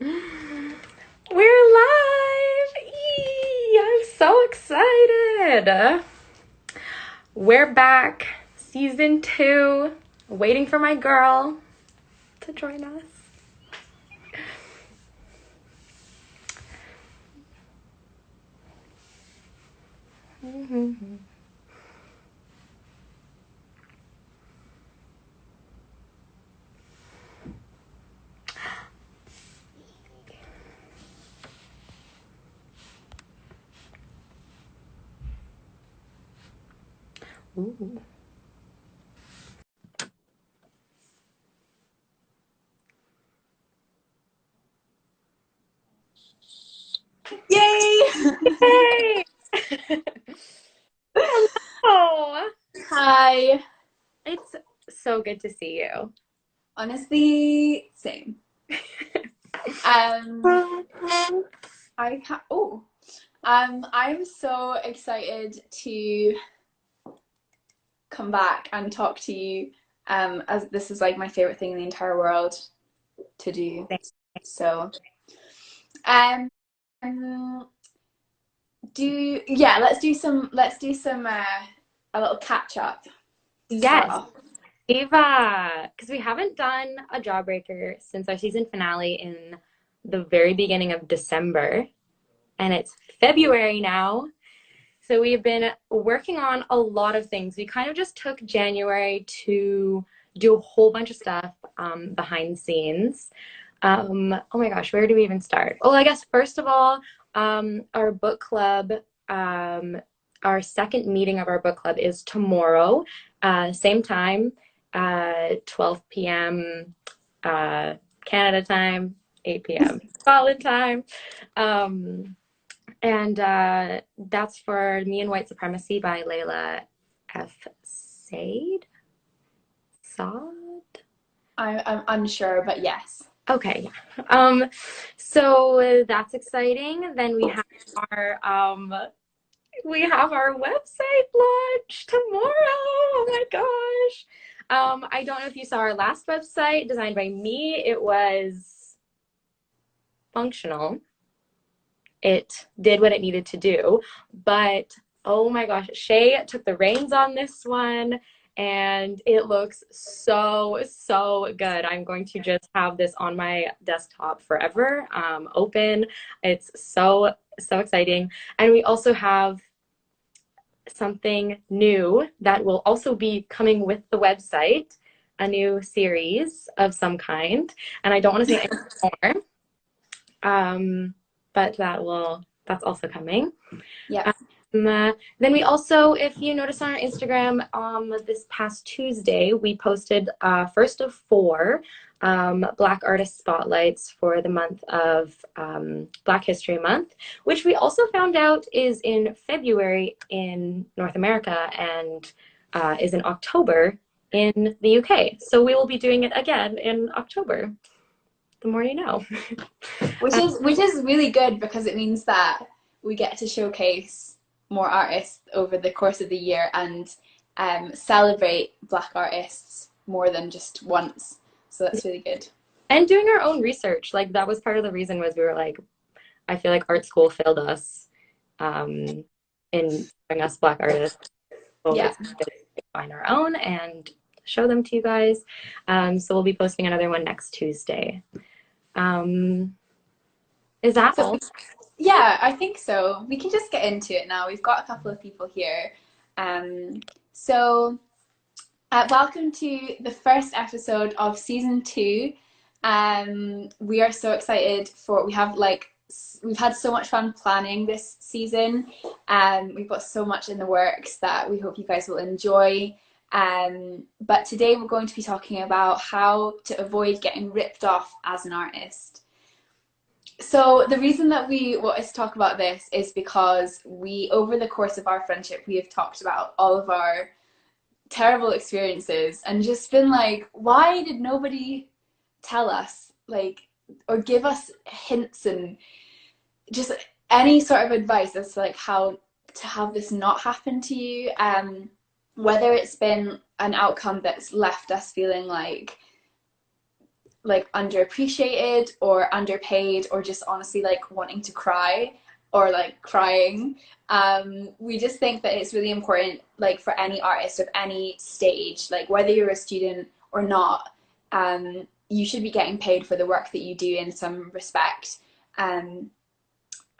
We're live! I'm so excited. We're back, season 2, waiting for my girl to join us. Ooh. Yay! Hey! Hello! Hi. It's so good to see you. Honestly, same. Um, I'm so excited to come back and talk to you. As this is like my favorite thing in the entire world to do. So, um, let's do some a little catch up to start Yes, off. Ava, because we haven't done a Jawbreaker since our season finale in the very beginning of December, and it's February now. So we've been working on a lot of things. We kind of just took January to do a whole bunch of stuff behind the scenes. Oh my gosh, where do we even start? Well, I guess first of all, our book club, um, our second meeting of our book club is tomorrow, same time, 12 p.m. Canada time, 8 p.m. Scotland time. Um, and that's for Me and White Supremacy by Layla F. Said. Saad? I'm unsure, but yes. Okay, yeah. So that's exciting. Then our we have our website launch tomorrow. Oh my gosh. I don't know if you saw our last website designed by me. It was functional. It did what it needed to do. But oh my gosh, Shay took the reins on this one and it looks so, so good. I'm going to just have this on my desktop forever, open. It's so, so exciting. And we also have something new that will also be coming with the website, a new series of some kind. And I don't want to say any more. But that's also coming. Yep. Then we also, if you notice on our Instagram, this past Tuesday, we posted first of 4 Black artist spotlights for the month of Black History Month, which we also found out is in February in North America and is in October in the UK. So we will be doing it again in October. The more you know. Which is really good because it means that we get to showcase more artists over the course of the year and celebrate Black artists more than just once. So that's really good. And doing our own research, like that was part of the reason was we were like, I feel like art school failed us um, in showing us Black artists. So Yeah. it's good to find our own and show them to you guys. So we'll be posting another one next Tuesday. Um, is that So all? yeah, I think so. We can just get into it now. We've got a couple of people here. Um, so welcome to the first episode of season 2. We are so excited for. We've had so much fun planning this season. We've got so much in the works that we hope you guys will enjoy. But today we're going to be talking about how to avoid getting ripped off as an artist. So the reason that we wanted to talk about this is because over the course of our friendship, we have talked about all of our terrible experiences and just been like, why did nobody tell us, like, or give us hints and just any sort of advice as to like how to have this not happen to you? Whether it's been an outcome that's left us feeling like like underappreciated or underpaid or just honestly like wanting to cry or like crying. We just think that it's really important, like for any artist of any stage, like whether you're a student or not, you should be getting paid for the work that you do in some respect. Um,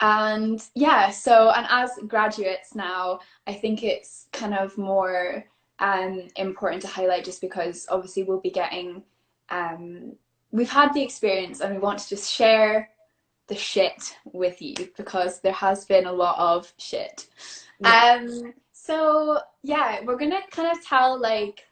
and yeah, so, and as graduates now, I think it's kind of more important to highlight just because obviously we'll be getting, um, we've had the experience and we want to just share the shit with you because there has been a lot of shit. Yeah. So yeah, we're gonna kind of tell like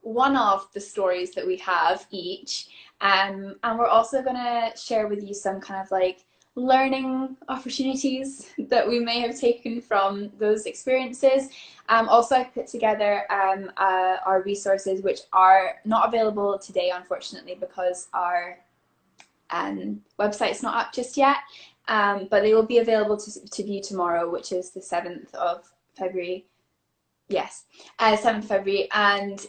one of the stories that we have each. And we're also going to share with you some kind of like learning opportunities that we may have taken from those experiences. Also, I've put together our resources, which are not available today, unfortunately, because our website's not up just yet. But they will be available to view tomorrow, which is the 7th of February. Yes, 7th of February,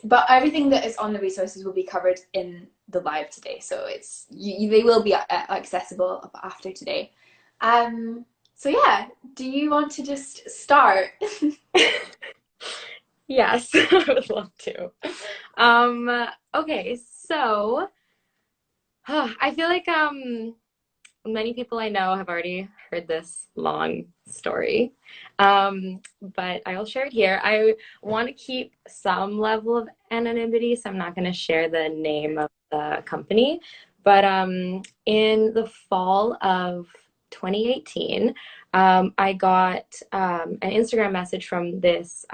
but everything that is on the resources will be covered in the live today, so they will be accessible after today. So yeah, do you want to just start? Yes, I would love to. Okay, so I feel like many people I know have already heard this long story, but I'll share it here. I want to keep some level of anonymity, so I'm not going to share the name of the company. But in the fall of 2018, I got an Instagram message from this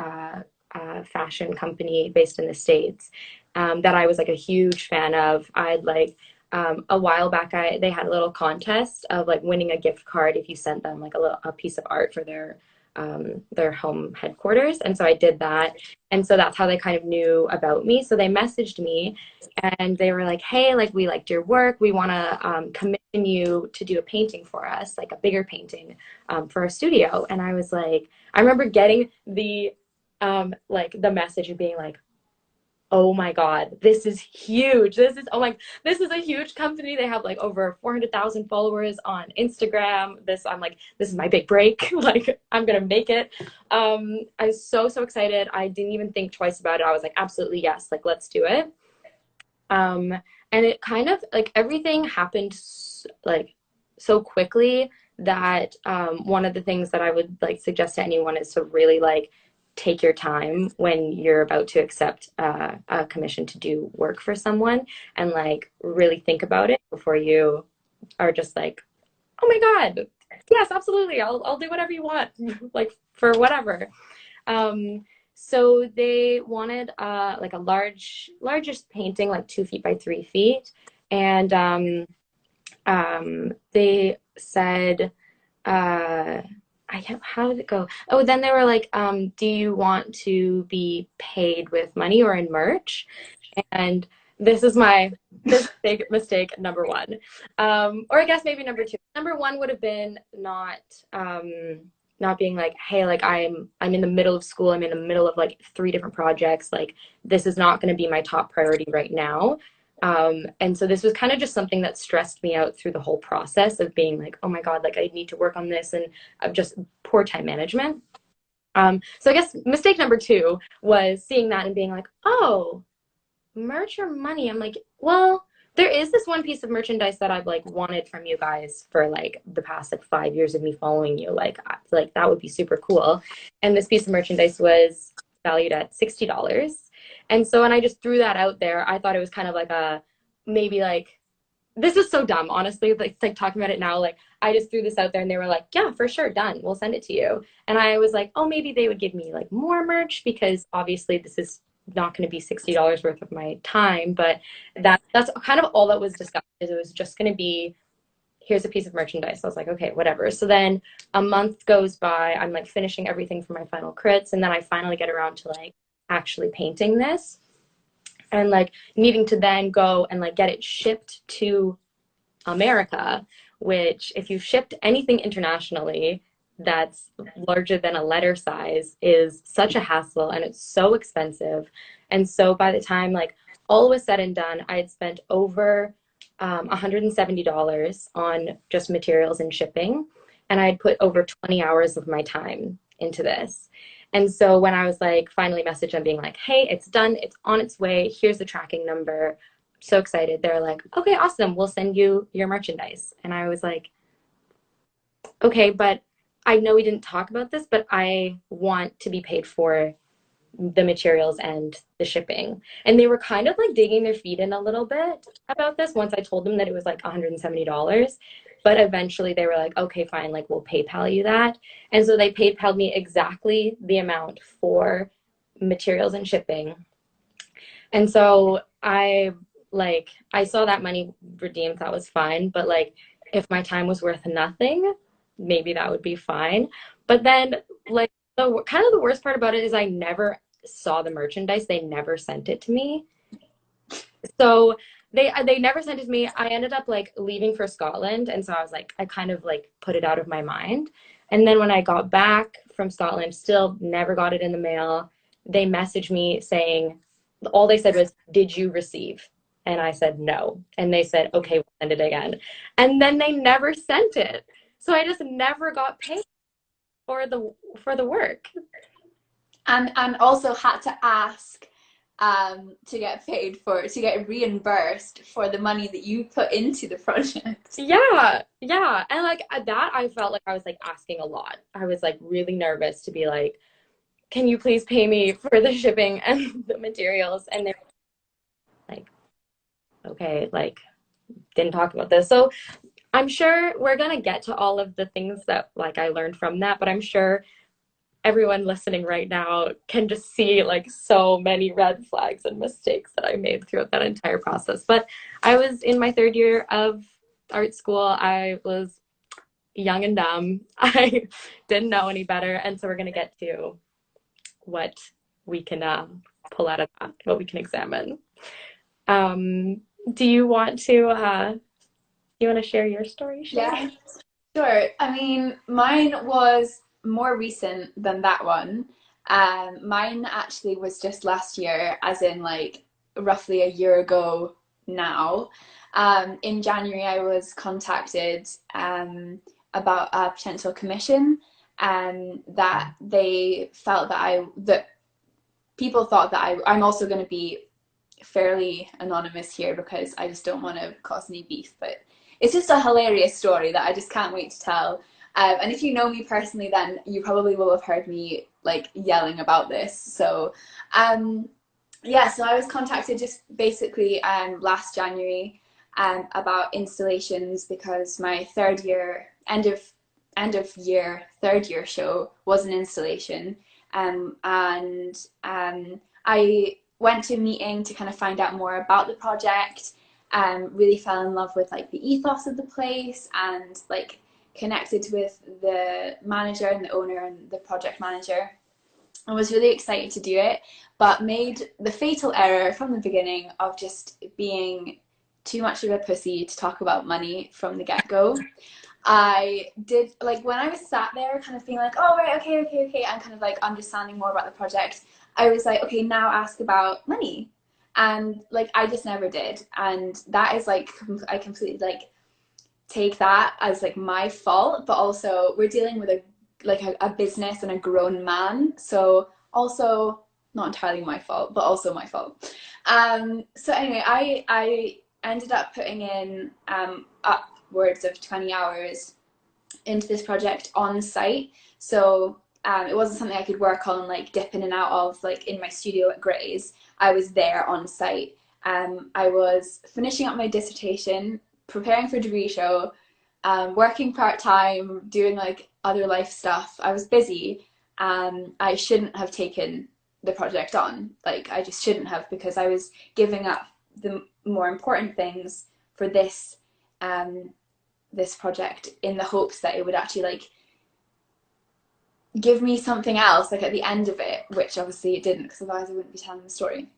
fashion company based in the States that I was like a huge fan of. I'd like a while back they had a little contest of like winning a gift card if you sent them like a piece of art for their home headquarters, and so I did that, and so that's how they kind of knew about me. So they messaged me and they were like, hey, like we liked your work, we want to commission you to do a painting for us, like a bigger painting for our studio. And I was like, I remember getting the like the message and being like, oh my God, this is huge. This is a huge company. They have like over 400,000 followers on Instagram. I'm like, this is my big break. Like, I'm gonna make it. I was so excited. I didn't even think twice about it. I was like, absolutely yes, like let's do it. Um, and it kind of like everything happened like so quickly that one of the things that I would like suggest to anyone is to really like take your time when you're about to accept a commission to do work for someone, and like really think about it before you are just like, oh my God, yes, absolutely, I'll do whatever you want, like for whatever. So they wanted like a largest painting, like 2 feet by 3 feet, and they said, how did it go? Oh, then they were like, do you want to be paid with money or in merch? And this is my mistake number one. Or I guess maybe number two. Number one would have been not being like, hey, like I'm in the middle of school, I'm in the middle of like 3 different projects, like this is not going to be my top priority right now. And so this was kind of just something that stressed me out through the whole process of being like, oh my God, like I need to work on this, and of just poor time management. So I guess mistake number two was seeing that and being like, oh, merch or money. I'm like, well, there is this one piece of merchandise that I've like wanted from you guys for like the past like 5 years of me following you. Like that would be super cool. And this piece of merchandise was valued at $60. And so when I just threw that out there, I thought it was kind of like a maybe like this is so dumb, honestly. Like talking about it now, like I just threw this out there and they were like, yeah, for sure, done. We'll send it to you. And I was like, oh, maybe they would give me like more merch because obviously this is not going to be $60 worth of my time. But that's kind of all that was discussed. Is it was just going to be, here's a piece of merchandise. I was like, okay, whatever. So then a month goes by. I'm like finishing everything for my final crits, and then I finally get around to like actually painting this, and like needing to then go and like get it shipped to America, which if you shipped anything internationally that's larger than a letter size is such a hassle, and it's so expensive. And so by the time like all was said and done, I had spent over $170 on just materials and shipping. And I'd put over 20 hours of my time into this. And so when I was like, finally messaged them being like, hey, it's done, it's on its way, here's the tracking number. So excited. They're like, okay, awesome, we'll send you your merchandise. And I was like, okay, but I know we didn't talk about this, but I want to be paid for the materials and the shipping. And they were kind of like digging their feet in a little bit about this once I told them that it was like $170. But eventually they were like, okay, fine, like we'll PayPal you that. And so they PayPal'd me exactly the amount for materials and shipping. And so I saw that money redeemed, that was fine. But like if my time was worth nothing, maybe that would be fine. But then like the kind of the worst part about it is I never saw the merchandise. They never sent it to me. So they never sent it to me. I ended up like leaving for Scotland, and so I was like I kind of like put it out of my mind. And then when I got back from Scotland, still never got it in the mail. They messaged me saying all they said was, "Did you receive?" And I said no. And they said, "Okay, we'll send it again." And then they never sent it. So I just never got paid for the work. And also had to ask to get paid for, to get reimbursed for the money that you put into the project. Yeah, yeah. And like at that, I felt like I was like asking a lot. I was like really nervous to be like, can you please pay me for the shipping and the materials? And they're like, okay, like didn't talk about this. So I'm sure we're gonna get to all of the things that like I learned from that, but I'm sure everyone listening right now can just see like so many red flags and mistakes that I made throughout that entire process. But I was in my third year of art school. I was young and dumb. I didn't know any better. And so we're going to get to what we can pull out of that, what we can examine. Um, do you want to share your story, Shay? Yeah, sure. I mean, mine was more recent than that one. Mine actually was just last year, as in like roughly a year ago now. In January, I was contacted about a potential commission, that they felt that that people thought that I'm also going to be fairly anonymous here because I just don't want to cause any beef, but it's just a hilarious story that I just can't wait to tell. And if you know me personally, then you probably will have heard me like yelling about this. So, yeah, so I was contacted just basically last January about installations because my third year, end of year, third year show was an installation. I went to a meeting to kind of find out more about the project, really fell in love with like the ethos of the place and like connected with the manager and the owner and the project manager. I was really excited to do it, but made the fatal error from the beginning of just being too much of a pussy to talk about money from the get-go. I did, like, when I was sat there kind of being like, oh, right, okay, and kind of like understanding more about the project, I was like, okay, now ask about money. And like, I just never did. And that is like, I completely like take that as like my fault, but also we're dealing with a business and a grown man. So also not entirely my fault, but also my fault. So anyway, I ended up putting in upwards of 20 hours into this project on site. So it wasn't something I could work on like dip in and out of like in my studio at Gray's. I was there on site. I was finishing up my dissertation, preparing for a degree show, working part-time, doing like other life stuff. I was busy. I shouldn't have taken the project on. Like I just shouldn't have, because I was giving up the more important things for this this project in the hopes that it would actually like give me something else like at the end of it, which obviously it didn't, because otherwise I wouldn't be telling the story.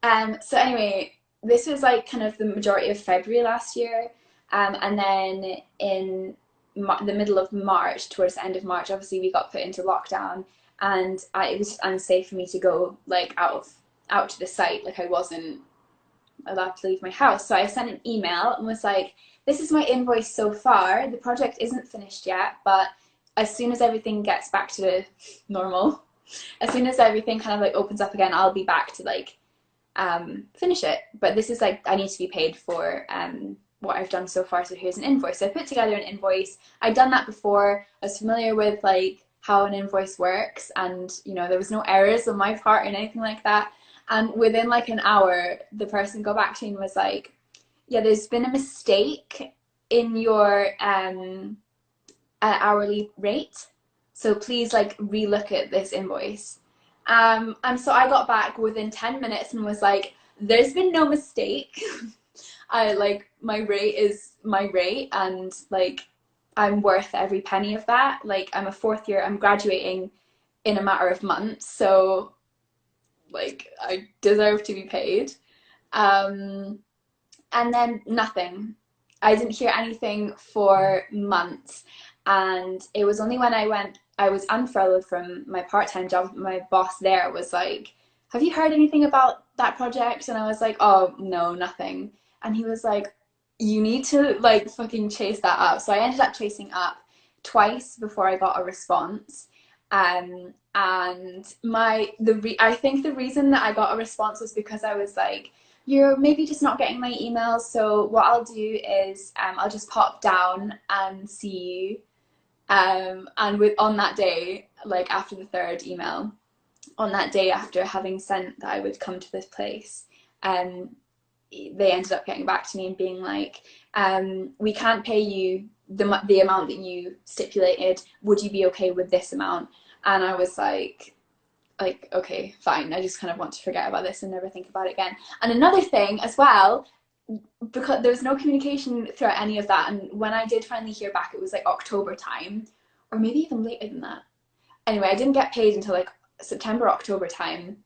So anyway, this was like kind of the majority of February last year, and then in the middle of March, towards the end of March, obviously we got put into lockdown, and it was just unsafe for me to go like out to the site. Like I wasn't allowed to leave my house. So I sent an email and was like, this is my invoice so far. The project isn't finished yet, but as soon as everything gets back to normal, as soon as everything kind of like opens up again, I'll be back to like finish it. But this is like, I need to be paid for what I've done so far, so here's an invoice. So I put together an invoice. I'd done that before. I was familiar with like how an invoice works, and you know, there was no errors on my part or anything like that. And within like an hour, the person got back to me and was like, yeah, there's been a mistake in your hourly rate, so please like relook at this invoice. And so I got back within 10 minutes and was like, there's been no mistake. I like, my rate is my rate, and like I'm worth every penny of that. Like I'm a fourth year, I'm graduating in a matter of months, so like I deserve to be paid. And then nothing. I didn't hear anything for months, and it was only when I was unfurloughed from my part-time job, my boss there was like, have you heard anything about that project? And I was like, oh no, nothing. And he was like, you need to like fucking chase that up. So I ended up chasing up twice before I got a response. And I think the reason that I got a response was because I was like, you're maybe just not getting my emails, so what I'll do is I'll just pop down and see you. And on that day, like after the third email, on that day after having sent that I would come to this place, they ended up getting back to me and being like, we can't pay you the amount that you stipulated. Would you be okay with this amount? And I was like, okay, fine. I just kind of want to forget about this and never think about it again. And another thing as well, because there was no communication throughout any of that, and when I did finally hear back, it was like October time, or maybe even later than that. Anyway, I didn't get paid until like September, October time.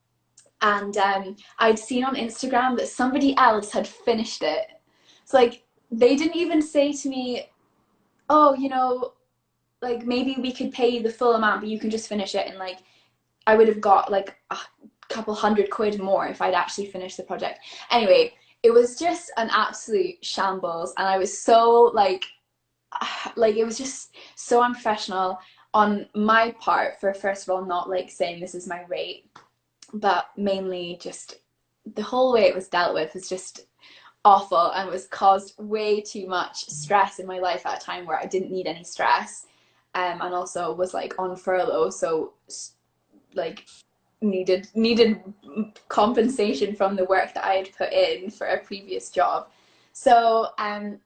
And I'd seen on Instagram that somebody else had finished it. So like they didn't even say to me, oh, you know, like maybe we could pay you the full amount, but you can just finish it. And like I would have got like a couple £100 more if I'd actually finished the project. Anyway, it was just an absolute shambles, and I was so like it was just so unprofessional on my part for, first of all, not like saying this is my rate, but mainly just the whole way it was dealt with was just awful, and was caused way too much stress in my life at a time where I didn't need any stress, and also was like on furlough, so like needed compensation from the work that I had put in for a previous job. So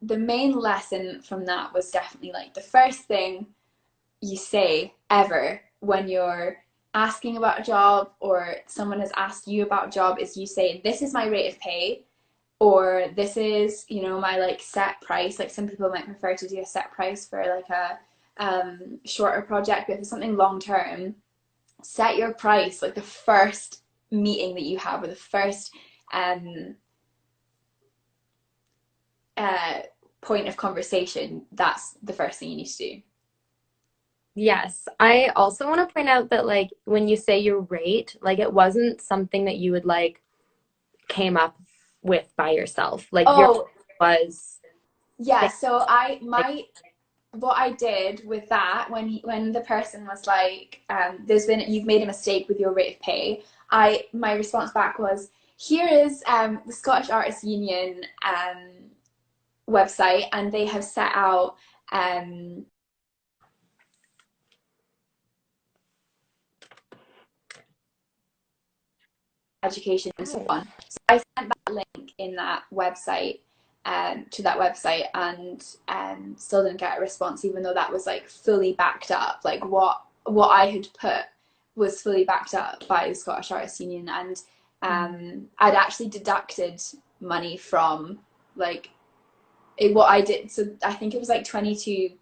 the main lesson from that was definitely like the first thing you say ever when you're asking about a job or someone has asked you about a job is you say, this is my rate of pay, or this is, you know, my like set price. Like some people might prefer to do a set price for like a shorter project, but if it's something long term, set your price like the first meeting that you have, or the first point of conversation. That's the first thing you need to do. Yes, I also want to point out that like when you say your rate, like it wasn't something that you would like came up with by yourself. Like your Oh, was yeah. like, So what I did with that, when the person was like, you've made a mistake with your rate of pay, my response back was, here is the Scottish Artists Union website, and they have set out education and so on. So I sent that link in that website to that website, and still didn't get a response, even though that was like fully backed up. Like what I had put was fully backed up by the Scottish Artists Union, and I'd actually deducted money from like what I did. So I think it was like 22.35,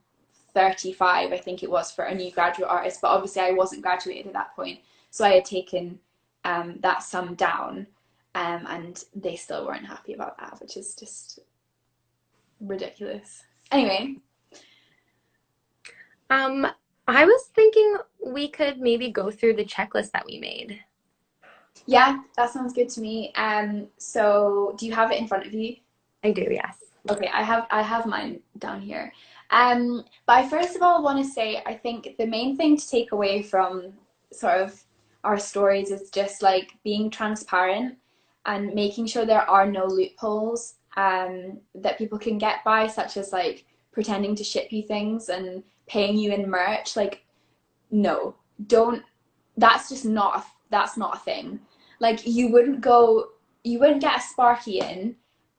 I think it was, for a new graduate artist, but obviously I wasn't graduated at that point, so I had taken that sum down, and they still weren't happy about that, which is just ridiculous. Anyway, I was thinking we could maybe go through the checklist that we made. Yeah, that sounds good to me. So do you have it in front of you? I do, yes. Okay, I have mine down here. But I first of all want to say I think the main thing to take away from sort of our stories is just like being transparent and making sure there are no loopholes that people can get by, such as like pretending to ship you things and paying you in merch. Like, no, don't. That's just not that's not a thing. Like you wouldn't get a Sparky in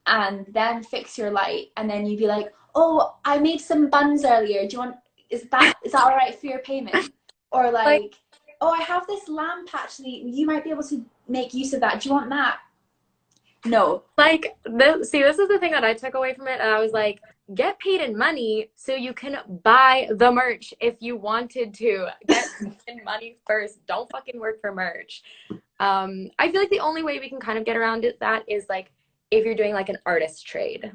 and then fix your light and then you'd be like, oh, I made some buns earlier, do you want, is that all right for your payment? Or Like, like, oh, I have this lamp actually, you might be able to make use of that, do you want that? No. see, this is the thing that I took away from it, and I was like, get paid in money so you can buy the merch if you wanted to. Get paid in money first. Don't fucking work for merch. I feel like the only way we can kind of get around that is like if you're doing like an artist trade.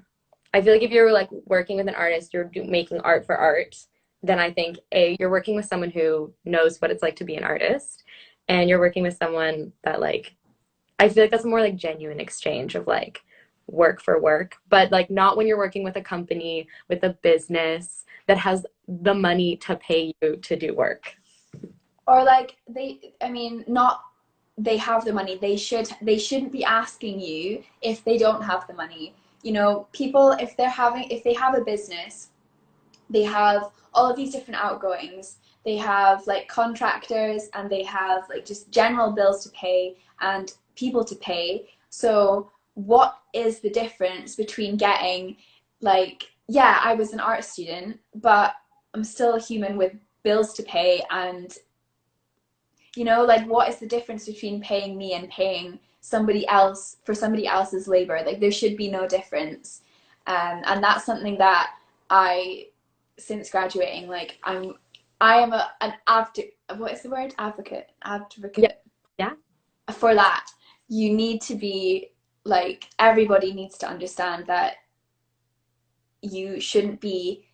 I feel like if you're like working with an artist, making art for art, then I think you're working with someone who knows what it's like to be an artist, and you're working with someone that like I feel like that's a more like genuine exchange of like work for work, but like not when you're working with a company, with a business that has the money to pay you to do work. Or like I mean, not they have the money, they shouldn't be asking you if they don't have the money. You know, people, if they have a business, they have all of these different outgoings. They have like contractors and they have like just general bills to pay and people to pay. So what is the difference between getting like, yeah, I was an art student, but I'm still a human with bills to pay, and you know, like what is the difference between paying me and paying somebody else for somebody else's labor? Like there should be no difference. And that's something that I, since graduating, like I am an what is the word? Yeah. Advocate Yeah. for that. You need to be like, everybody needs to understand that you shouldn't be,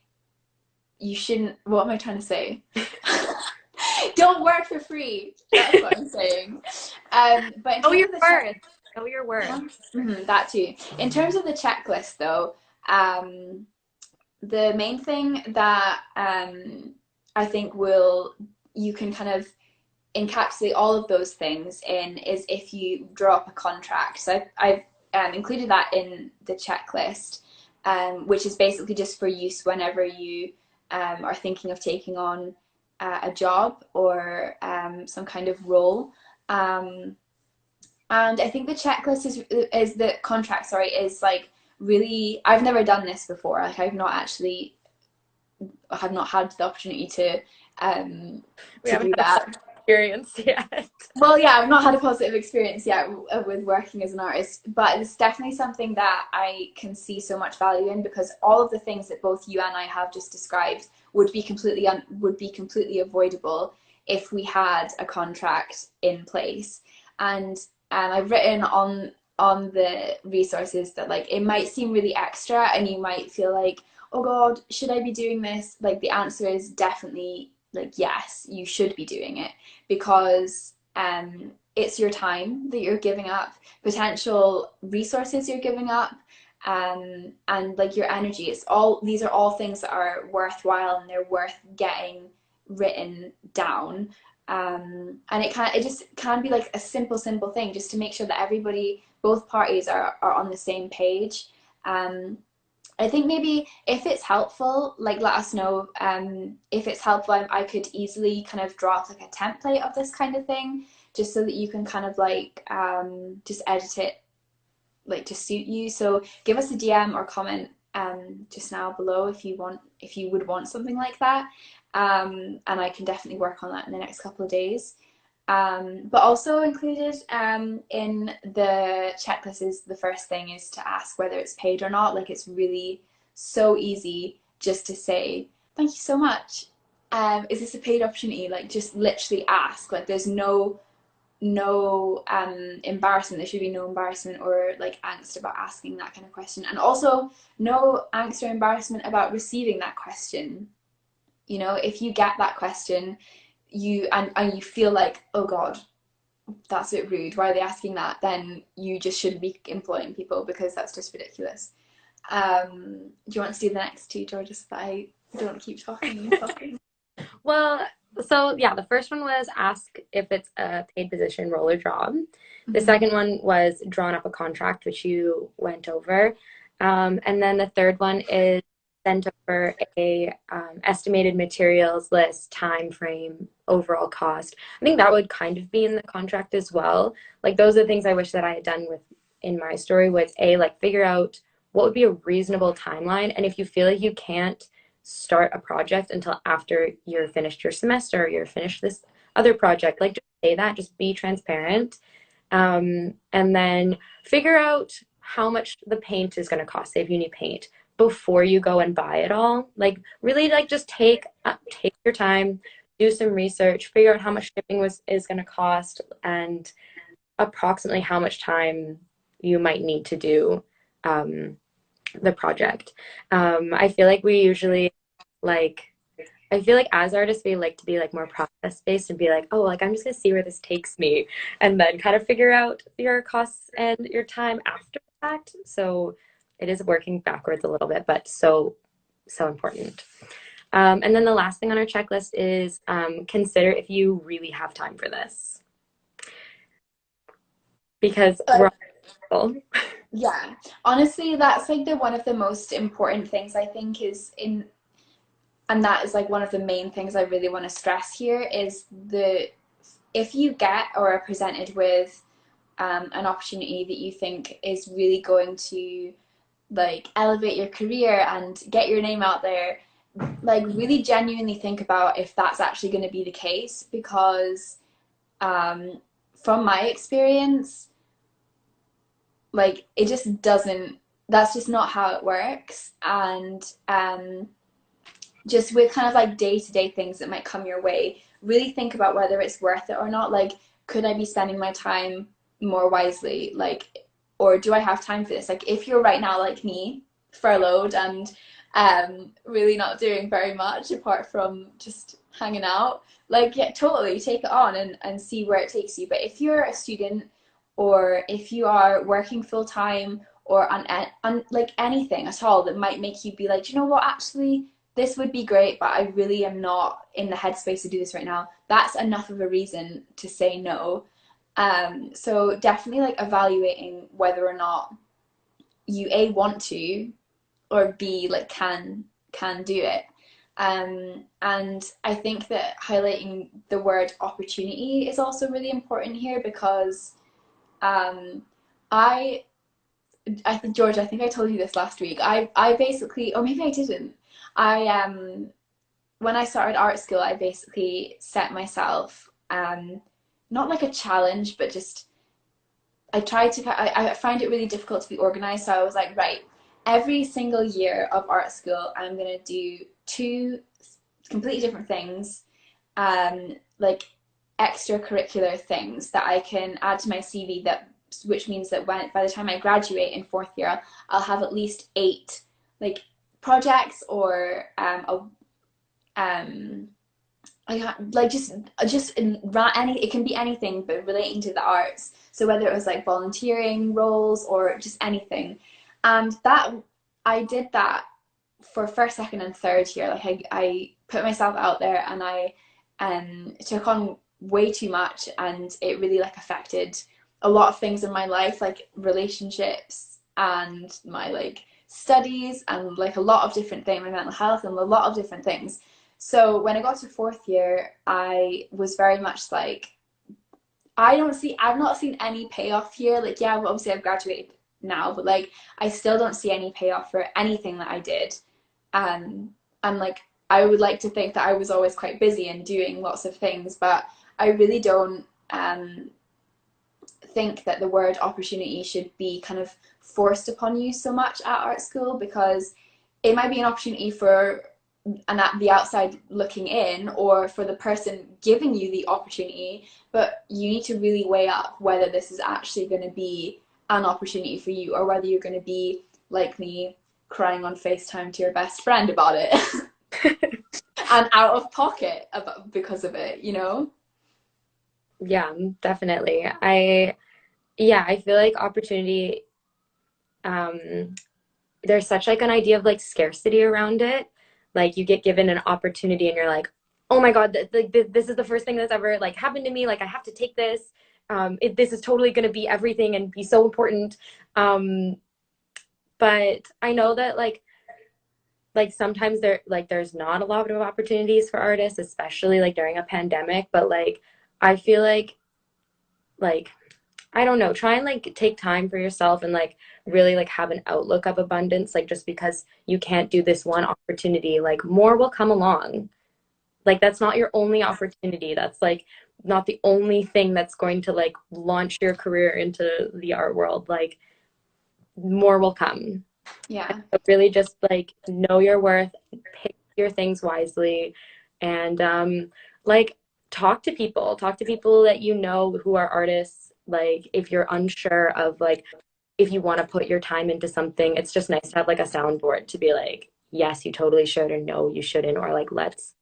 you shouldn't, what am I trying to say? Don't work for free. That's what I'm saying. But in Know terms your of the worth. Know your worth. that too. In terms of the checklist, though, the main thing that I think will you can kind of encapsulate all of those things in is if you draw up a contract. So I've included that in the checklist, which is basically just for use whenever you are thinking of taking on a job or some kind of role. And I think the checklist is the contract, sorry, is like really, I've never done this before. Like I have not had the opportunity We to haven't do had a that. positive experience yet. Well, yeah, I've not had a positive experience yet with working as an artist, but it's definitely something that I can see so much value in, because all of the things that both you and I have just described would be completely avoidable if we had a contract in place. And I've written on the resources that like it might seem really extra, and you might feel like, oh God, should I be doing this? Like the answer is definitely like yes, you should be doing it, because it's your time that you're giving up, potential resources you're giving up, and like your energy. It's all, these are all things that are worthwhile and they're worth getting written down. And it just can be like a simple thing just to make sure that everybody, both parties are on the same page. I think maybe if it's helpful, like let us know. If it's helpful, I could easily kind of draw up like a template of this kind of thing, just so that you can kind of like just edit it like to suit you. So give us a DM or comment just now below if you would want something like that. And I can definitely work on that in the next couple of days. But also included in the checklist is the first thing is to ask whether it's paid or not. Like it's really so easy just to say, thank you so much. Is this a paid opportunity? Like just literally ask. Like there's no embarrassment. There should be no embarrassment or like angst about asking that kind of question. And also no angst or embarrassment about receiving that question. You know, if you get that question, and you feel like, oh God, that's a bit rude. Why are they asking that? Then you just shouldn't be employing people because that's just ridiculous. Do you want to do the next two, Georgia, so that I don't keep talking and talking? Well, so yeah, the first one was ask if it's a paid position, role, or job. The Mhm. second one was drawn up a contract, which you went over. And then the third one is sent over a estimated materials list, time frame, overall cost. I think that would kind of be in the contract as well. Like those are the things I wish that I had done with in my story was a like figure out what would be a reasonable timeline, and if you feel like you can't start a project until after you're finished your semester or you're finished this other project, like just say that, just be transparent. And then figure out how much the paint is going to cost, say if you need paint, before you go and buy it all. Like really like just take your time, do some research, figure out how much shipping is going to cost and approximately how much time you might need to do um, the project. I feel like we usually like I feel like as artists we like to be like more process based and be like, oh, like I'm just gonna see where this takes me, and then kind of figure out your costs and your time after the fact. So it is working backwards a little bit, but so important. And then the last thing on our checklist is consider if you really have time for this because we're Like, all people. yeah, honestly, that's like the one of the most important things I think is in, and that is like one of the main things I really want to stress here is the if you get or are presented with an opportunity that you think is really going to like elevate your career and get your name out there, like really genuinely think about if that's actually going to be the case because um, from my experience, like it just doesn't. That's just not how it works, and just with kind of like day to day things that might come your way, really think about whether it's worth it or not. Like, could I be spending my time more wisely? Like, or do I have time for this? Like, if you're right now like me, furloughed and really not doing very much apart from just hanging out, like, yeah, totally take it on and see where it takes you. But if you're a student or if you are working full time or on like anything at all that might make you be like, you know what, actually this would be great, but I really am not in the headspace to do this right now. That's enough of a reason to say no. So definitely like evaluating whether or not you A want to or B like can do it. And I think that highlighting the word opportunity is also really important here because um, I I think George, I think I told you this last week. I basically, or maybe I didn't. I when I started art school, I basically set myself not like a challenge, but just I find it really difficult to be organized. So I was like, right, every single year of art school, I'm gonna do two completely different things, like extracurricular things that I can add to my CV that which means that when by the time I graduate in fourth year, I'll have at least 8 like projects or um like just any it can be anything but relating to the arts. So whether it was like volunteering roles or just anything, and that I did that for first, second, and third year. Like I put myself out there and I took on way too much, and it really like affected a lot of things in my life, like relationships and my like studies and like a lot of different things, my mental health and a lot of different things. So when I got to fourth year, I was very much like, I've not seen any payoff here. Like, yeah, obviously I've graduated now, but like, I still don't see any payoff for anything that I did. And like, I would like to think that I was always quite busy and doing lots of things, but I really don't think that the word opportunity should be kind of forced upon you so much at art school because it might be an opportunity for and at the outside looking in or for the person giving you the opportunity, but you need to really weigh up whether this is actually going to be an opportunity for you or whether you're going to be like me crying on FaceTime to your best friend about it and out of pocket about, because of it, you know? Yeah, definitely. I feel like opportunity, um, there's such like an idea of like scarcity around it. Like you get given an opportunity and you're like, oh my God, this is the first thing that's ever like happened to me. Like I have to take this. This is totally going to be everything and be so important. Um, but I know that like sometimes there's not a lot of opportunities for artists, especially like during a pandemic. But like I feel like I don't know, try and like take time for yourself and like really like have an outlook of abundance. Like just because you can't do this one opportunity, like more will come along. Like that's not your only opportunity. That's like not the only thing that's going to like launch your career into the art world. Like more will come. Yeah. So really just like know your worth, pick your things wisely, and like talk to people that you know who are artists. Like if you're unsure of like if you want to put your time into something, it's just nice to have like a soundboard to be like, yes, you totally should, or no, you shouldn't, or like let's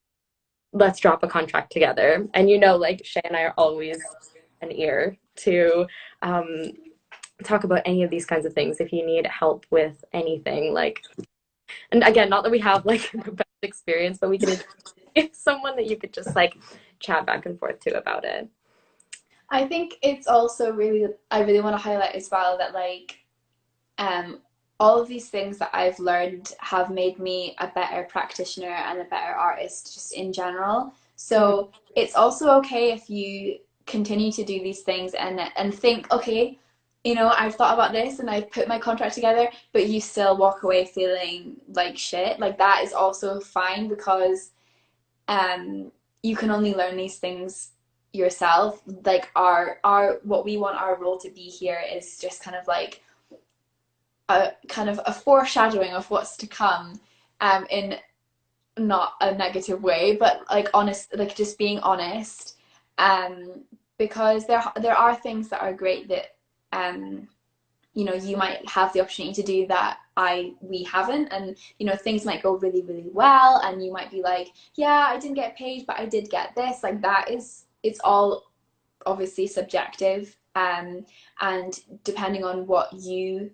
drop a contract together. And you know, like Shay and I are always an ear to um talk about any of these kinds of things if you need help with anything. Like, and again, not that we have like the best experience, but we could introduce someone that you could just like chat back and forth to about it. I think it's also really, I really want to highlight as well that like um, all of these things that I've learned have made me a better practitioner and a better artist just in general. Mhm. So it's also okay if you continue to do these things and think, okay, you know, I've thought about this and I've put my contract together, but you still walk away feeling like shit. Like that is also fine because um you can only learn these things yourself. Like our what we want our role to be here is just kind of a foreshadowing of what's to come, in not a negative way, but like honest, like just being honest, um, because there are things that are great that you know you might have the opportunity to do that we haven't, and you know things might go really really well, and you might be like, yeah, I didn't get paid, but I did get this. Like that is it's all obviously subjective, and depending on what you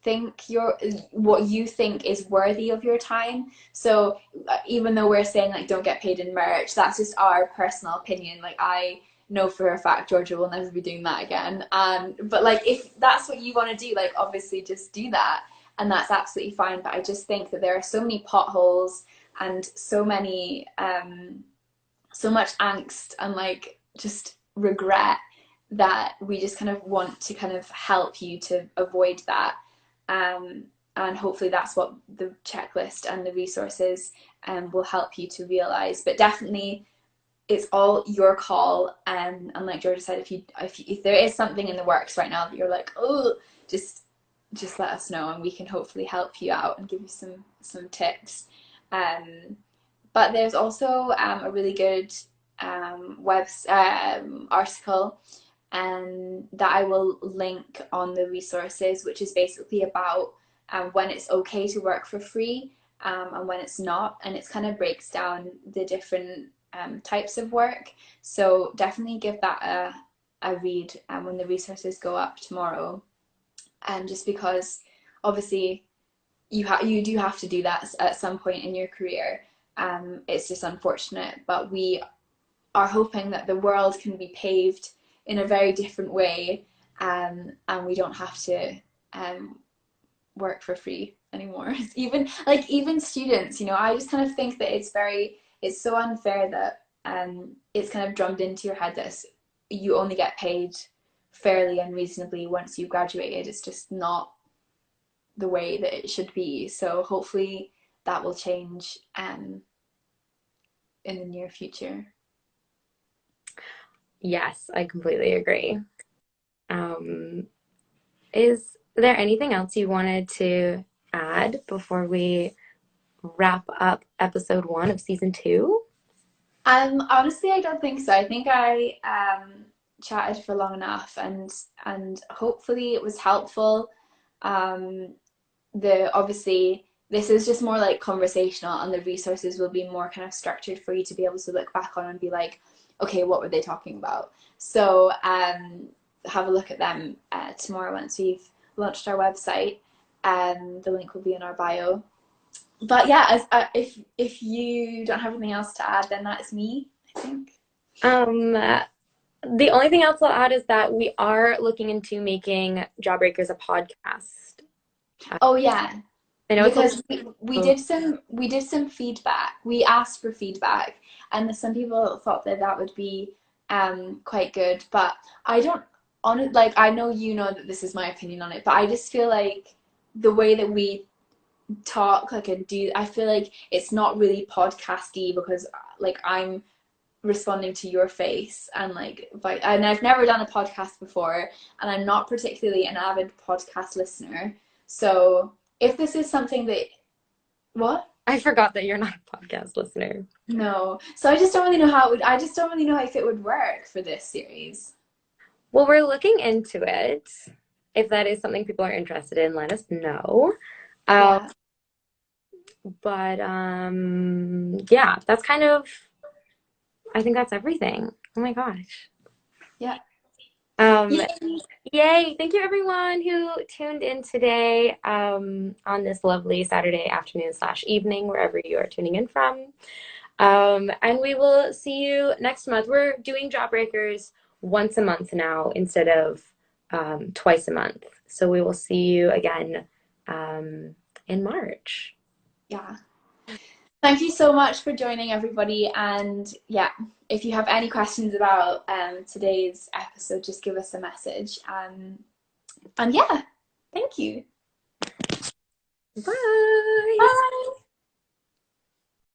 think is worthy of your time. So even though we're saying like don't get paid in merch, that's just our personal opinion. Like I know for a fact Georgia will never be doing that again, but like if that's what you want to do, like obviously just do that, and that's absolutely fine. But I just think that there are so many potholes and so much angst and like just regret that we just kind of want to kind of help you to avoid that. Um, and hopefully that's what the checklist and the resources will help you to realize. But definitely, it's all your call. And like Georgia said, if there is something in the works right now that you're like, oh, just just let us know, and we can hopefully help you out and give you some tips. Um, but there's also a really good article that I will link on the resources, which is basically about when it's okay to work for free, and when it's not. And it kind of breaks down the different types of work. So definitely give that a read when the resources go up tomorrow. And just because obviously you do have to do that at some point in your career. It's just unfortunate, but we are hoping that the world can be paved in a very different way, and we don't have to work for free anymore. Even students, you know, I just kind of think that it's so unfair that it's kind of drummed into your head that you only get paid fairly and reasonably once you've graduated. It's just not the way that it should be. So hopefully that will change in the near future. Yes, I completely agree. Um, is there anything else you wanted to add before we wrap up episode 1 of season 2? Honestly, I don't think so. I think I chatted for long enough, and hopefully it was helpful. Um, the obviously this is just more like conversational, and the resources will be more kind of structured for you to be able to look back on and be like, okay, what were they talking about? So have a look at them tomorrow once we've launched our website. The link will be in our bio. But yeah, if you don't have anything else to add, then that's me, I think. The only thing else I'll add is that we are looking into making Jawbreakers a podcast. Oh yeah, I know it's because a we did some feedback. We asked for feedback, and some people thought that that would be quite good. But I don't on it. Like, I know you know that this is my opinion on it, but I just feel like the way that we talk, like, and do, I feel like it's not really podcasty, because like I'm responding to your face, and like, and I've never done a podcast before, and I'm not particularly an avid podcast listener. So if this is something that, what? I forgot that you're not a podcast listener. No. So I just don't really know how it would, I just don't really know if it would work for this series. Well, we're looking into it. If that is something people are interested in, let us know. Yeah. But yeah, that's kind of, I think that's everything. Oh my gosh. Yeah. Um, Yay. Yay! Thank you everyone who tuned in today on this lovely Saturday afternoon / evening, wherever you are tuning in from. And we will see you next month. We're doing Jawbreakers once a month now instead of twice a month. So we will see you again in March. Yeah. Thank you so much for joining, everybody. And yeah, if you have any questions about today's episode, just give us a message. And yeah, thank you. Bye. Bye.